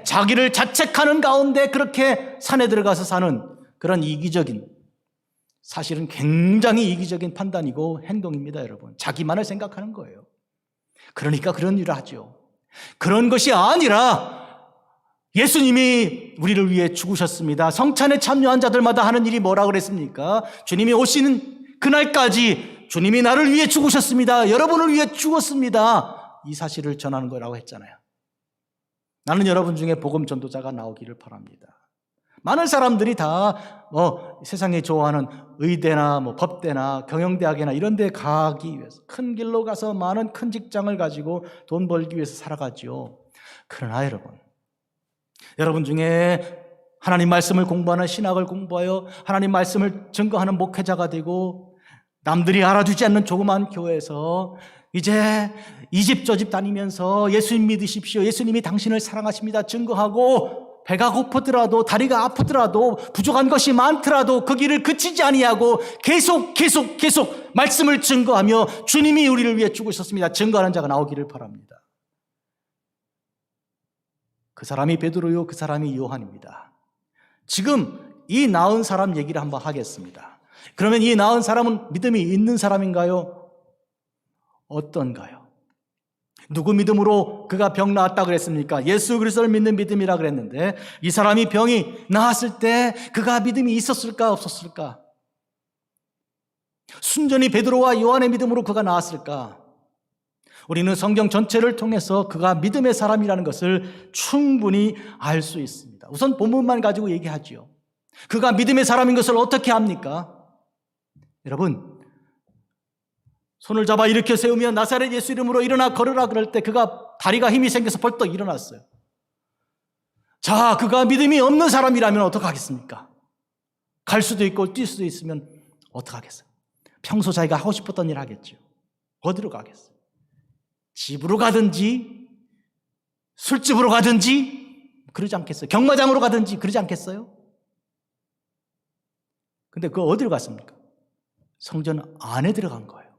자기를 자책하는 가운데 그렇게 산에 들어가서 사는 그런 사실은 굉장히 이기적인 판단이고 행동입니다, 여러분. 자기만을 생각하는 거예요. 그러니까 그런 일을 하죠. 그런 것이 아니라 예수님이 우리를 위해 죽으셨습니다. 성찬에 참여한 자들마다 하는 일이 뭐라고 그랬습니까? 주님이 오시는 그날까지 주님이 나를 위해 죽으셨습니다. 여러분을 위해 죽었습니다. 이 사실을 전하는 거라고 했잖아요. 나는 여러분 중에 복음 전도자가 나오기를 바랍니다. 많은 사람들이 다 세상에 좋아하는 의대나 법대나 경영대학이나 이런 데 가기 위해서 큰 길로 가서 많은 큰 직장을 가지고 돈 벌기 위해서 살아가죠. 그러나 여러분 중에 하나님 말씀을 공부하는 신학을 공부하여 하나님 말씀을 증거하는 목회자가 되고 남들이 알아주지 않는 조그만 교회에서 이제 이 집 저 집 다니면서 예수님 믿으십시오, 예수님이 당신을 사랑하십니다 증거하고 배가 고프더라도 다리가 아프더라도 부족한 것이 많더라도 그 길을 그치지 아니하고 계속 말씀을 증거하며 주님이 우리를 위해 죽으셨습니다 증거하는 자가 나오기를 바랍니다. 그 사람이 베드로요, 그 사람이 요한입니다. 지금 이 나은 사람 얘기를 한번 하겠습니다. 그러면 이 나은 사람은 믿음이 있는 사람인가요? 어떤가요? 누구 믿음으로 그가 병 나았다 그랬습니까? 예수 그리스도를 믿는 믿음이라 그랬는데 이 사람이 병이 나았을 때 그가 믿음이 있었을까 없었을까? 순전히 베드로와 요한의 믿음으로 그가 나았을까? 우리는 성경 전체를 통해서 그가 믿음의 사람이라는 것을 충분히 알 수 있습니다. 우선 본문만 가지고 얘기하지요. 그가 믿음의 사람인 것을 어떻게 합니까? 여러분, 손을 잡아 일으켜 세우면 나사렛 예수 이름으로 일어나 걸으라 그럴 때 그가 다리가 힘이 생겨서 벌떡 일어났어요. 자, 그가 믿음이 없는 사람이라면 어떡하겠습니까? 갈 수도 있고 뛸 수도 있으면 어떡하겠어요? 평소 자기가 하고 싶었던 일 하겠죠. 어디로 가겠어요? 집으로 가든지 술집으로 가든지 그러지 않겠어요? 경마장으로 가든지 그러지 않겠어요? 근데 그 어디로 갔습니까? 성전 안에 들어간 거예요.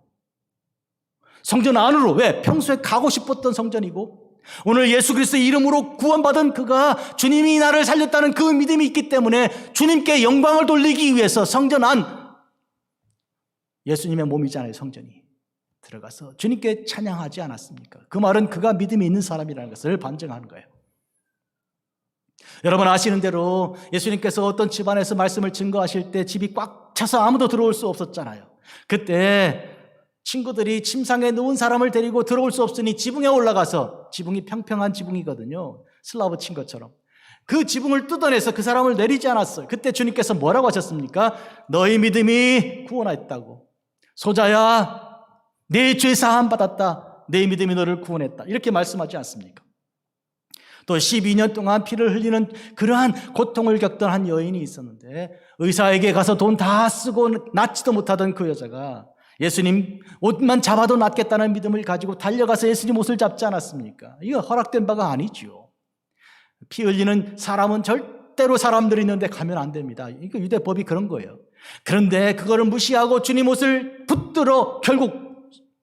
성전 안으로. 왜? 평소에 가고 싶었던 성전이고 오늘 예수 그리스도의 이름으로 구원받은 그가 주님이 나를 살렸다는 그 믿음이 있기 때문에 주님께 영광을 돌리기 위해서 성전 안, 예수님의 몸이잖아요, 성전이. 들어가서 주님께 찬양하지 않았습니까? 그 말은 그가 믿음이 있는 사람이라는 것을 반증하는 거예요. 여러분 아시는 대로 예수님께서 어떤 집안에서 말씀을 증거하실 때 집이 꽉 차서 아무도 들어올 수 없었잖아요. 그때 친구들이 침상에 누운 사람을 데리고 들어올 수 없으니 지붕에 올라가서, 지붕이 평평한 지붕이거든요, 슬라브 친 것처럼. 그 지붕을 뜯어내서 그 사람을 내리지 않았어요. 그때 주님께서 뭐라고 하셨습니까? 너희 믿음이 구원하였다고. 소자야, 내 죄 사함 받았다. 내 믿음이 너를 구원했다. 이렇게 말씀하지 않습니까? 또 12년 동안 피를 흘리는 그러한 고통을 겪던 한 여인이 있었는데 의사에게 가서 돈 다 쓰고 낫지도 못하던 그 여자가 예수님 옷만 잡아도 낫겠다는 믿음을 가지고 달려가서 예수님 옷을 잡지 않았습니까? 이거 허락된 바가 아니죠. 피 흘리는 사람은 절대로 사람들이 있는데 가면 안 됩니다. 이거 유대법이 그런 거예요. 그런데 그거를 무시하고 주님 옷을 붙들어 결국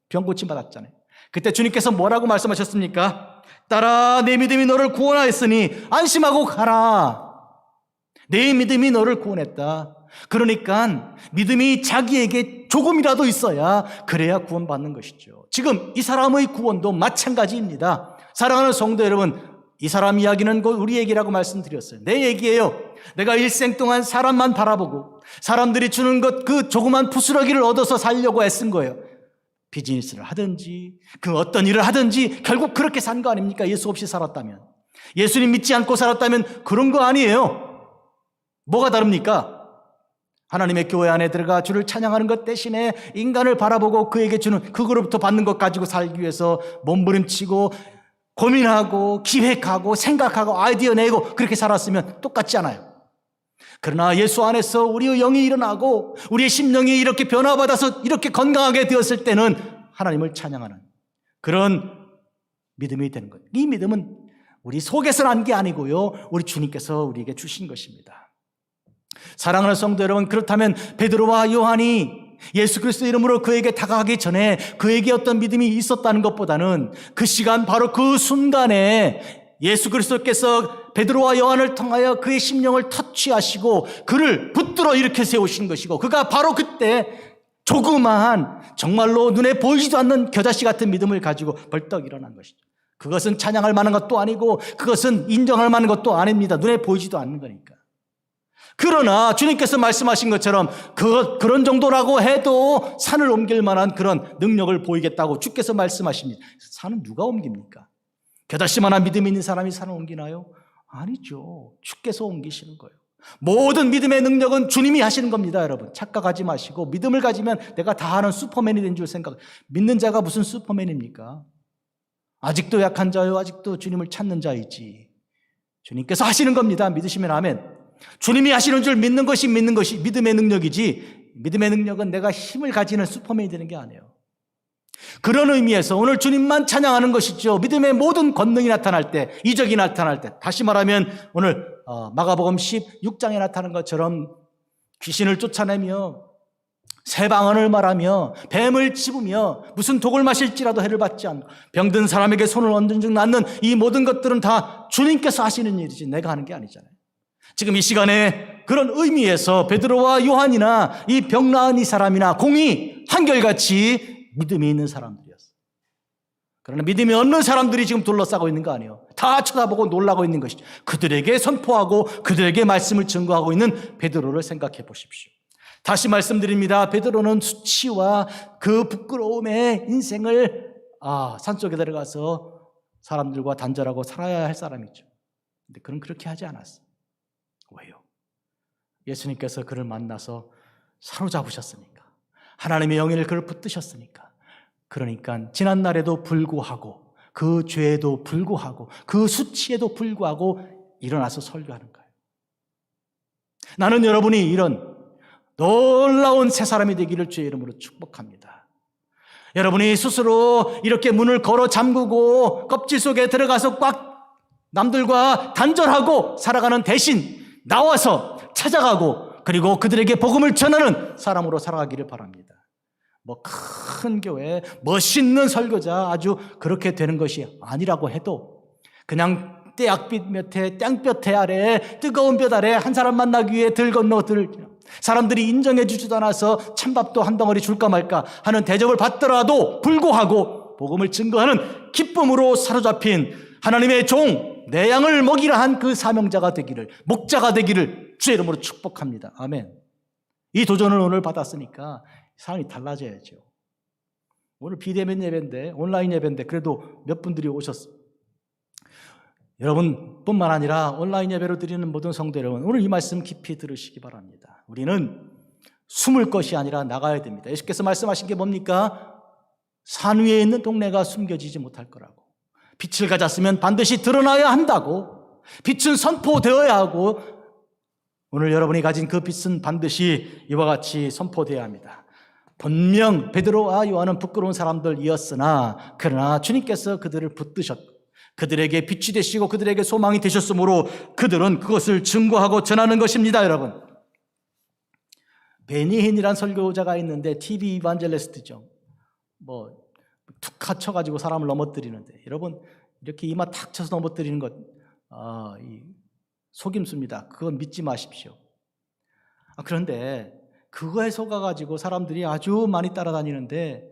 병 고침 받았잖아요. 그때 주님께서 뭐라고 말씀하셨습니까? 딸아, 내 믿음이 너를 구원하였으니 안심하고 가라. 내 믿음이 너를 구원했다. 그러니까 믿음이 자기에게 조금이라도 있어야 그래야 구원받는 것이죠. 지금 이 사람의 구원도 마찬가지입니다. 사랑하는 성도 여러분, 이 사람 이야기는 곧 우리 얘기라고 말씀드렸어요. 내 얘기예요. 내가 일생 동안 사람만 바라보고 사람들이 주는 것 그 조그만 부스러기를 얻어서 살려고 애쓴 거예요. 비즈니스를 하든지 그 어떤 일을 하든지 결국 그렇게 산 거 아닙니까? 예수 없이 살았다면, 예수님 믿지 않고 살았다면 그런 거 아니에요. 뭐가 다릅니까? 하나님의 교회 안에 들어가 주를 찬양하는 것 대신에 인간을 바라보고 그에게 주는 그거로부터 받는 것 가지고 살기 위해서 몸부림치고 고민하고 기획하고 생각하고 아이디어 내고 그렇게 살았으면 똑같지 않아요. 그러나 예수 안에서 우리의 영이 일어나고 우리의 심령이 이렇게 변화받아서 이렇게 건강하게 되었을 때는 하나님을 찬양하는 그런 믿음이 되는 거예요. 이 믿음은 우리 속에서 난 게 아니고요, 우리 주님께서 우리에게 주신 것입니다. 사랑하는 성도 여러분, 그렇다면 베드로와 요한이 예수 그리스도 이름으로 그에게 다가가기 전에 그에게 어떤 믿음이 있었다는 것보다는 그 시간, 바로 그 순간에 예수 그리스도께서 베드로와 요한을 통하여 그의 심령을 터치하시고 그를 붙들어 일으켜 세우신 것이고, 그가 바로 그때 조그마한 정말로 눈에 보이지도 않는 겨자씨 같은 믿음을 가지고 벌떡 일어난 것이죠. 그것은 찬양할 만한 것도 아니고 그것은 인정할 만한 것도 아닙니다. 눈에 보이지도 않는 거니까. 그러나 주님께서 말씀하신 것처럼 그런 정도라고 해도 산을 옮길 만한 그런 능력을 보이겠다고 주께서 말씀하십니다. 산은 누가 옮깁니까? 겨자씨만한 믿음이 있는 사람이 산을 옮기나요? 아니죠. 주께서 옮기시는 거예요. 모든 믿음의 능력은 주님이 하시는 겁니다, 여러분. 착각하지 마시고 믿음을 가지면 내가 다 하는 슈퍼맨이 된 줄 생각. 믿는 자가 무슨 슈퍼맨입니까? 아직도 약한 자요, 아직도 주님을 찾는 자이지. 주님께서 하시는 겁니다. 믿으시면 아멘. 주님이 하시는 줄 믿는 것이 믿음의 능력이지, 믿음의 능력은 내가 힘을 가지는 슈퍼맨이 되는 게 아니에요. 그런 의미에서 오늘 주님만 찬양하는 것이죠. 믿음의 모든 권능이 나타날 때, 이적이 나타날 때, 다시 말하면 오늘 마가복음 16장에 나타난 것처럼 귀신을 쫓아내며 새 방언을 말하며 뱀을 씹으며 무슨 독을 마실지라도 해를 받지 않고 병든 사람에게 손을 얹은 즉 낫는 이 모든 것들은 다 주님께서 하시는 일이지 내가 하는 게 아니잖아요. 지금 이 시간에 그런 의미에서 베드로와 요한이나 이 병 나은 이 사람이나 공이 한결같이 믿음이 있는 사람들이었어요. 그러나 믿음이 없는 사람들이 지금 둘러싸고 있는 거 아니에요. 다 쳐다보고 놀라고 있는 것이죠. 그들에게 선포하고 그들에게 말씀을 증거하고 있는 베드로를 생각해 보십시오. 다시 말씀드립니다. 베드로는 수치와 그 부끄러움의 인생을 산속에 들어가서 사람들과 단절하고 살아야 할 사람이죠. 근데 그는 그렇게 하지 않았어요. 왜요? 예수님께서 그를 만나서 사로잡으셨으니까. 하나님의 영예를 그를 붙드셨으니까. 그러니까 지난날에도 불구하고 그 죄에도 불구하고 그 수치에도 불구하고 일어나서 설교하는 거예요. 나는 여러분이 이런 놀라운 새 사람이 되기를 주의 이름으로 축복합니다. 여러분이 스스로 이렇게 문을 걸어 잠그고 껍질 속에 들어가서 꽉 남들과 단절하고 살아가는 대신 나와서 찾아가고 그리고 그들에게 복음을 전하는 사람으로 살아가기를 바랍니다. 뭐 큰 교회, 멋있는 설교자 아주 그렇게 되는 것이 아니라고 해도 그냥 떼약빛 밑에 땡볕에 아래 뜨거운 볕 아래 한 사람 만나기 위해 들 건너 사람들이 인정해 주지도 않아서 찬밥도 한 덩어리 줄까 말까 하는 대접을 받더라도 불구하고 복음을 증거하는 기쁨으로 사로잡힌 하나님의 종, 내 양을 먹이라 한 그 사명자가 되기를, 목자가 되기를 주의 이름으로 축복합니다. 아멘. 이 도전을 오늘 받았으니까 상황이 달라져야죠. 오늘 비대면 예배인데, 온라인 예배인데 그래도 몇 분들이 오셨어요. 여러분뿐만 아니라 온라인 예배로 드리는 모든 성도 여러분, 오늘 이 말씀 깊이 들으시기 바랍니다. 우리는 숨을 것이 아니라 나가야 됩니다. 예수께서 말씀하신 게 뭡니까? 산 위에 있는 동네가 숨겨지지 못할 거라고. 빛을 가졌으면 반드시 드러나야 한다고. 빛은 선포되어야 하고 오늘 여러분이 가진 그 빛은 반드시 이와 같이 선포되어야 합니다. 분명 베드로와 요한은 부끄러운 사람들이었으나 그러나 주님께서 그들을 붙드셨고 그들에게 빛이 되시고 그들에게 소망이 되셨으므로 그들은 그것을 증거하고 전하는 것입니다. 여러분, 베니힌이란 설교자가 있는데 TV 이반젤리스트죠. 툭 갇혀가지고 사람을 넘어뜨리는데 여러분 이렇게 이마 탁 쳐서 넘어뜨리는 것 속임수입니다. 그건 믿지 마십시오. 그런데 그거에 속아가지고 사람들이 아주 많이 따라다니는데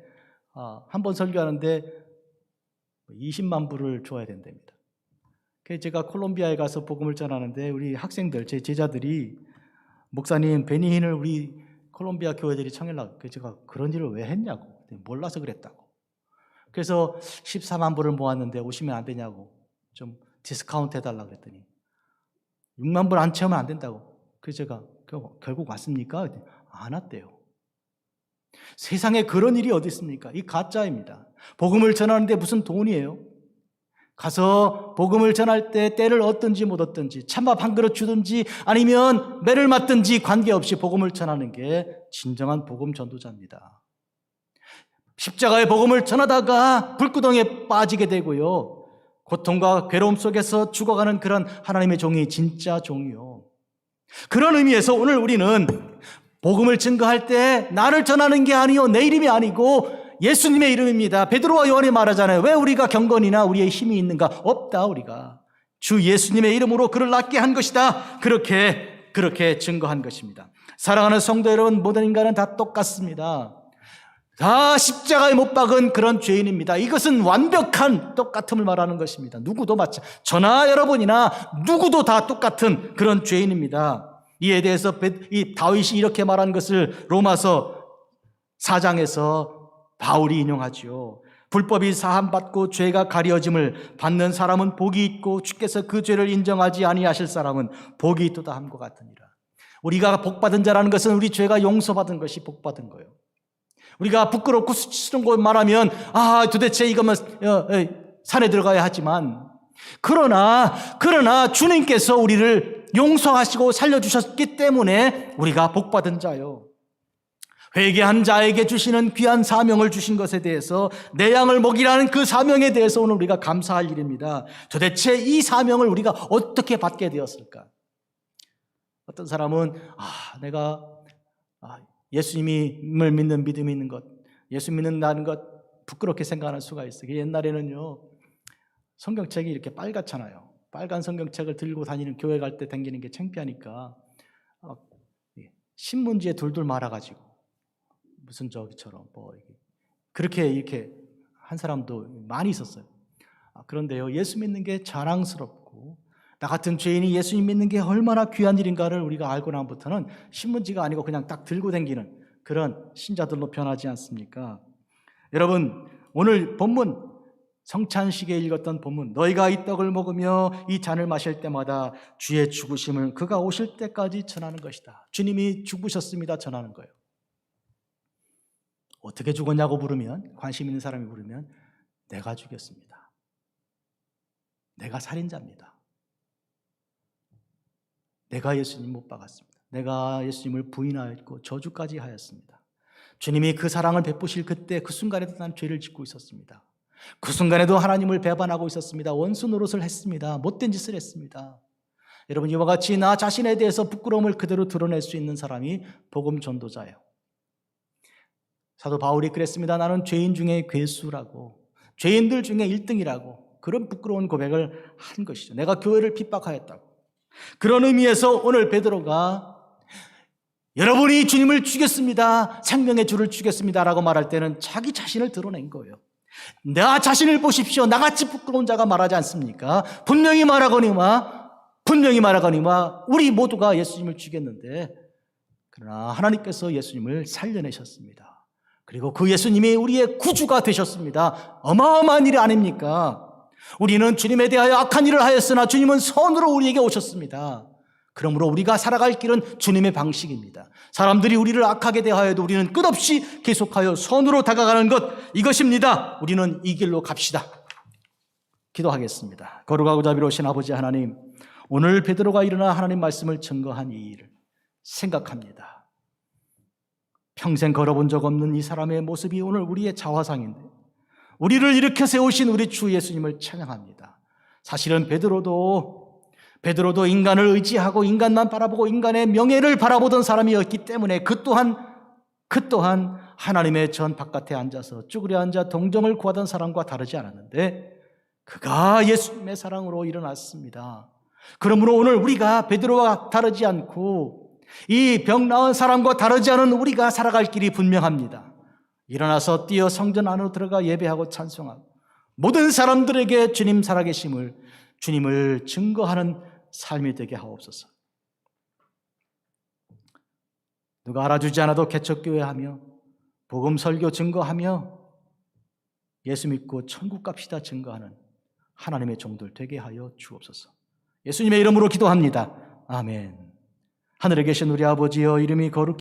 한 번 설교하는데 20만 불을 줘야 된답니다. 그래서 제가 콜롬비아에 가서 복음을 전하는데 우리 학생들, 제 제자들이 목사님 베니힌을 우리 콜롬비아 교회들이 청하려고. 그래서 제가 그런 일을 왜 했냐고. 몰라서 그랬다고. 그래서 14만 불을 모았는데 오시면 안 되냐고. 좀 디스카운트 해달라고 그랬더니 6만 불 안 채우면 안 된다고. 그래서 제가 결국 왔습니까? 안 왔대요. 세상에 그런 일이 어디 있습니까? 이 가짜입니다. 복음을 전하는데 무슨 돈이에요? 가서 복음을 전할 때 때를 얻든지 못 얻든지 찬밥 한 그릇 주든지 아니면 매를 맞든지 관계없이 복음을 전하는 게 진정한 복음 전도자입니다. 십자가의 복음을 전하다가 불구덩이에 빠지게 되고요. 고통과 괴로움 속에서 죽어가는 그런 하나님의 종이 진짜 종이요. 그런 의미에서 오늘 우리는 복음을 증거할 때 나를 전하는 게 아니요, 내 이름이 아니고 예수님의 이름입니다. 베드로와 요한이 말하잖아요. 왜 우리가 경건이나 우리의 힘이 있는가? 없다. 우리가 주 예수님의 이름으로 그를 낫게 한 것이다. 그렇게 증거한 것입니다. 사랑하는 성도 여러분, 모든 인간은 다 똑같습니다. 다 십자가에 못 박은 그런 죄인입니다. 이것은 완벽한 똑같음을 말하는 것입니다. 누구도 저나 여러분이나 누구도 다 똑같은 그런 죄인입니다. 이에 대해서 이 다윗이 이렇게 말한 것을 로마서 4장에서 바울이 인용하죠. 불법이 사함받고 죄가 가려짐을 받는 사람은 복이 있고 주께서 그 죄를 인정하지 아니하실 사람은 복이 있도다 함과 같으니라. 우리가 복받은 자라는 것은 우리 죄가 용서받은 것이 복받은 거예요. 우리가 부끄럽고 수치스러운 걸 말하면 도대체 이거면 산에 들어가야 하지만 그러나 주님께서 우리를 용서하시고 살려주셨기 때문에 우리가 복받은 자요. 회개한 자에게 주시는 귀한 사명을 주신 것에 대해서 내 양을 먹이라는 그 사명에 대해서 오늘 우리가 감사할 일입니다. 도대체 이 사명을 우리가 어떻게 받게 되었을까? 어떤 사람은 내가 예수님을 믿는 믿음이 있는 것, 예수 믿는다는 것 부끄럽게 생각하는 수가 있어요. 옛날에는요, 성경책이 이렇게 빨갛잖아요. 빨간 성경책을 들고 다니는, 교회 갈 때 다니는 게 창피하니까 신문지에 둘둘 말아가지고 무슨 저기처럼 그렇게 이렇게 한 사람도 많이 있었어요. 그런데요, 예수 믿는 게 자랑스럽고 나 같은 죄인이 예수님 믿는 게 얼마나 귀한 일인가를 우리가 알고 나부터는 신문지가 아니고 그냥 딱 들고 다니는 그런 신자들로 변하지 않습니까? 여러분, 오늘 본문 성찬식에 읽었던 본문, 너희가 이 떡을 먹으며 이 잔을 마실 때마다 주의 죽으심을 그가 오실 때까지 전하는 것이다. 주님이 죽으셨습니다 전하는 거예요. 어떻게 죽었냐고 물으면, 관심 있는 사람이 물으면 내가 죽였습니다. 내가 살인자입니다. 내가 예수님 못 박았습니다. 내가 예수님을 부인하였고 저주까지 하였습니다. 주님이 그 사랑을 베푸실 그때 그 순간에도 난 죄를 짓고 있었습니다. 그 순간에도 하나님을 배반하고 있었습니다. 원수 노릇을 했습니다. 못된 짓을 했습니다. 여러분, 이와 같이 나 자신에 대해서 부끄러움을 그대로 드러낼 수 있는 사람이 복음 전도자예요. 사도 바울이 그랬습니다. 나는 죄인 중에 괴수라고, 죄인들 중에 1등이라고 그런 부끄러운 고백을 한 것이죠. 내가 교회를 핍박하였다고. 그런 의미에서 오늘 베드로가 여러분이 주님을 죽였습니다, 생명의 주를 죽였습니다 라고 말할 때는 자기 자신을 드러낸 거예요. 나 자신을 보십시오. 나같이 부끄러운 자가 말하지 않습니까? 분명히 말하거니와 우리 모두가 예수님을 죽였는데, 그러나 하나님께서 예수님을 살려내셨습니다. 그리고 그 예수님이 우리의 구주가 되셨습니다. 어마어마한 일이 아닙니까? 우리는 주님에 대하여 악한 일을 하였으나 주님은 선으로 우리에게 오셨습니다. 그러므로 우리가 살아갈 길은 주님의 방식입니다. 사람들이 우리를 악하게 대하여도 우리는 끝없이 계속하여 선으로 다가가는 것, 이것입니다. 우리는 이 길로 갑시다. 기도하겠습니다. 거룩하고 자비로우신 아버지 하나님, 오늘 베드로가 일어나 하나님 말씀을 증거한 이 일을 생각합니다. 평생 걸어본 적 없는 이 사람의 모습이 오늘 우리의 자화상인데, 우리를 일으켜 세우신 우리 주 예수님을 찬양합니다. 사실은 베드로도 인간을 의지하고 인간만 바라보고 인간의 명예를 바라보던 사람이었기 때문에 그 또한 하나님의 전 바깥에 앉아서 쭈그려 앉아 동정을 구하던 사람과 다르지 않았는데 그가 예수님의 사랑으로 일어났습니다. 그러므로 오늘 우리가 베드로와 다르지 않고 이 병 나은 사람과 다르지 않은 우리가 살아갈 길이 분명합니다. 일어나서 뛰어 성전 안으로 들어가 예배하고 찬송하고 모든 사람들에게 주님 살아계심을, 주님을 증거하는 삶이 되게 하옵소서. 누가 알아주지 않아도 개척교회하며 복음 설교 증거하며 예수 믿고 천국 갑시다 증거하는 하나님의 종들 되게 하여 주옵소서. 예수님의 이름으로 기도합니다. 아멘. 하늘에 계신 우리 아버지여, 이름이 거룩히